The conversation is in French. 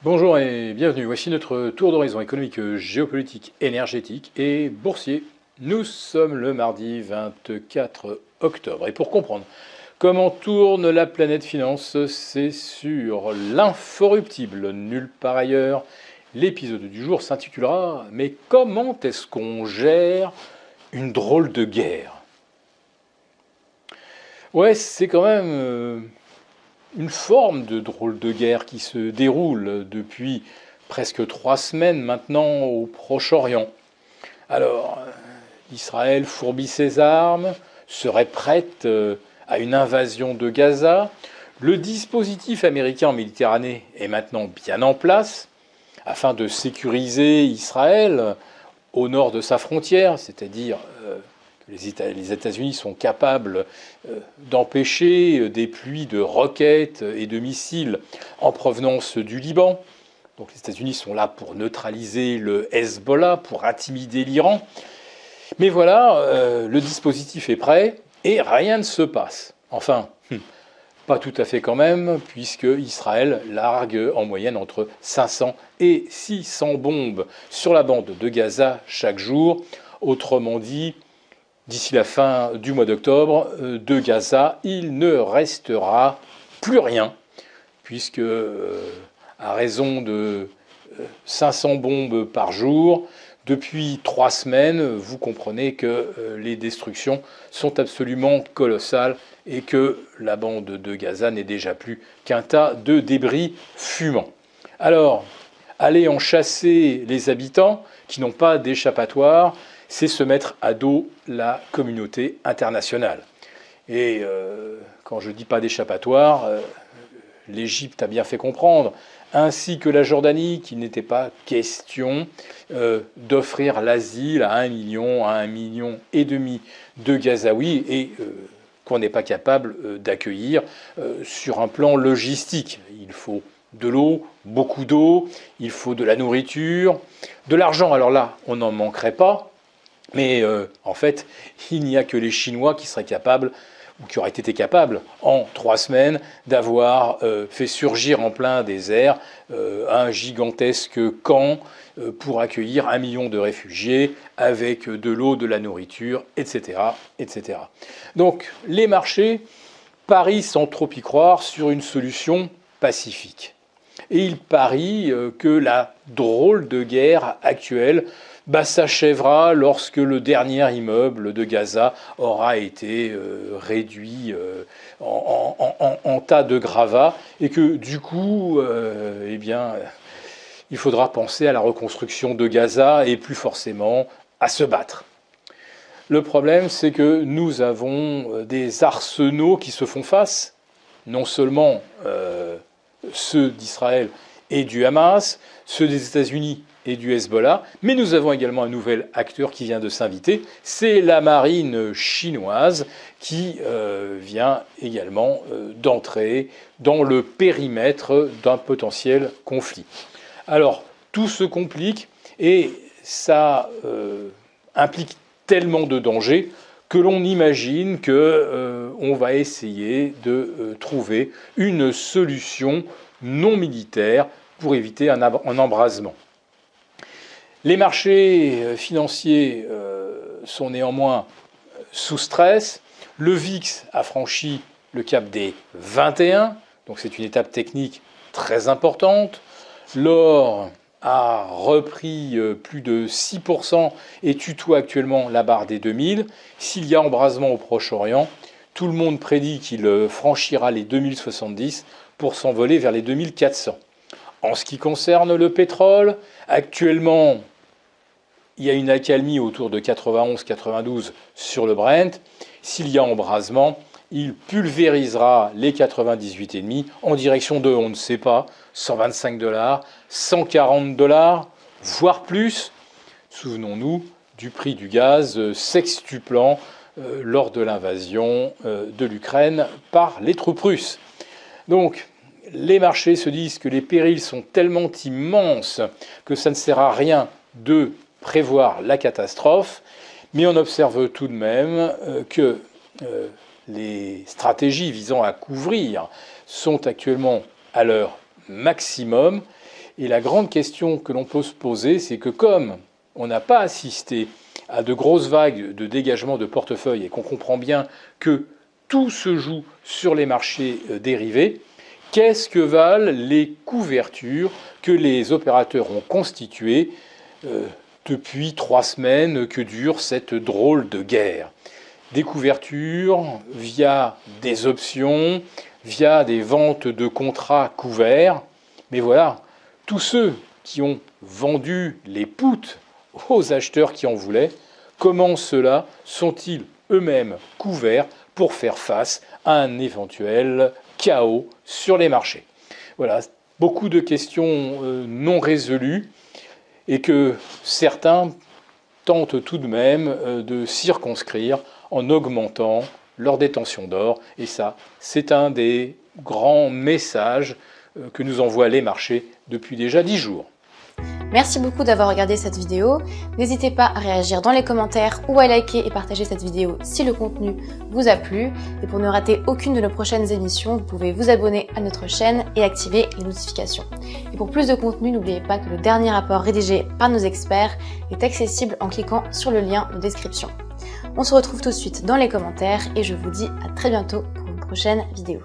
Bonjour et bienvenue, voici notre tour d'horizon économique, géopolitique, énergétique et boursier. Nous sommes le mardi 24 octobre et pour comprendre comment tourne la planète finance, c'est sur l'inforruptible, nulle part ailleurs. L'épisode du jour s'intitulera « Mais comment est-ce qu'on gère une drôle de guerre ?» Ouais, c'est quand même une forme de drôle de guerre qui se déroule depuis presque 3 semaines maintenant au Proche-Orient. Alors, Israël fourbit ses armes, serait prête à une invasion de Gaza. Le dispositif américain en Méditerranée est maintenant bien en place afin de sécuriser Israël au nord de sa frontière, c'est-à-dire que les États-Unis sont capables d'empêcher des pluies de roquettes et de missiles en provenance du Liban. Donc les États-Unis sont là pour neutraliser le Hezbollah, pour intimider l'Iran. Mais voilà, le dispositif est prêt et rien ne se passe. Enfin, pas tout à fait quand même, puisque Israël largue en moyenne entre 500 et 600 bombes sur la bande de Gaza chaque jour. Autrement dit, d'ici la fin du mois d'octobre, de Gaza, il ne restera plus rien, puisque à raison de 500 bombes par jour, depuis 3 semaines, vous comprenez que les destructions sont absolument colossales et que la bande de Gaza n'est déjà plus qu'un tas de débris fumants. Alors, aller en chasser les habitants qui n'ont pas d'échappatoire, c'est se mettre à dos la communauté internationale. Et quand je dis pas d'échappatoire, l'Égypte a bien fait comprendre, ainsi que la Jordanie, qu'il n'était pas question d'offrir l'asile à 1 million, à 1,5 million de Gazaouis et qu'on n'est pas capable d'accueillir sur un plan logistique. Il faut de l'eau, beaucoup d'eau, il faut de la nourriture, de l'argent. Alors là, on n'en manquerait pas, mais en fait, il n'y a que les Chinois qui seraient capables ou qui auraient été capables, en 3 semaines, d'avoir fait surgir en plein désert un gigantesque camp pour accueillir 1 million de réfugiés avec de l'eau, de la nourriture, etc., etc. Donc, les marchés parient sans trop y croire sur une solution pacifique. Et ils parient que la drôle de guerre actuelle s'achèvera lorsque le dernier immeuble de Gaza aura été réduit en tas de gravats et que du coup, eh bien, il faudra penser à la reconstruction de Gaza et plus forcément à se battre. Le problème, c'est que nous avons des arsenaux qui se font face, non seulement ceux d'Israël et du Hamas, ceux des États-Unis et du Hezbollah, mais nous avons également un nouvel acteur qui vient de s'inviter, c'est la marine chinoise qui vient également d'entrer dans le périmètre d'un potentiel conflit. Alors, tout se complique et ça implique tellement de dangers que l'on imagine qu'on va essayer de trouver une solution non militaire pour éviter un embrasement. Les marchés financiers sont néanmoins sous stress. Le VIX a franchi le cap des 21, donc c'est une étape technique très importante. L'or a repris plus de 6% et tutoie actuellement la barre des 2000. S'il y a embrasement au Proche-Orient, tout le monde prédit qu'il franchira les 2070 pour s'envoler vers les 2400. En ce qui concerne le pétrole, actuellement, il y a une accalmie autour de 91-92 sur le Brent. S'il y a embrasement, il pulvérisera les 98,5 en direction de, on ne sait pas, 125 $, 140 $, voire plus. Souvenons-nous du prix du gaz sextuplant lors de l'invasion de l'Ukraine par les troupes russes. Donc, les marchés se disent que les périls sont tellement immenses que ça ne sert à rien de prévoir la catastrophe, mais on observe tout de même que les stratégies visant à couvrir sont actuellement à leur maximum Et la grande question que l'on peut se poser, c'est que comme on n'a pas assisté à de grosses vagues de dégagement de portefeuille et qu'on comprend bien que tout se joue sur les marchés dérivés, qu'est-ce que valent les couvertures que les opérateurs ont constituées depuis 3 semaines que dure cette drôle de guerre? Des couvertures via des options, via des ventes de contrats couverts. Mais voilà, tous ceux qui ont vendu les puts aux acheteurs qui en voulaient, comment ceux-là sont-ils eux-mêmes couverts pour faire face à un éventuel chaos sur les marchés? Voilà, beaucoup de questions non résolues et que certains tentent tout de même de circonscrire en augmentant leur détention d'or. Et ça, c'est un des grands messages que nous envoient les marchés depuis déjà 10 jours. Merci beaucoup d'avoir regardé cette vidéo. N'hésitez pas à réagir dans les commentaires ou à liker et partager cette vidéo si le contenu vous a plu. Et pour ne rater aucune de nos prochaines émissions, vous pouvez vous abonner à notre chaîne et activer les notifications. Et pour plus de contenu, n'oubliez pas que le dernier rapport rédigé par nos experts est accessible en cliquant sur le lien de description. On se retrouve tout de suite dans les commentaires et je vous dis à très bientôt pour une prochaine vidéo.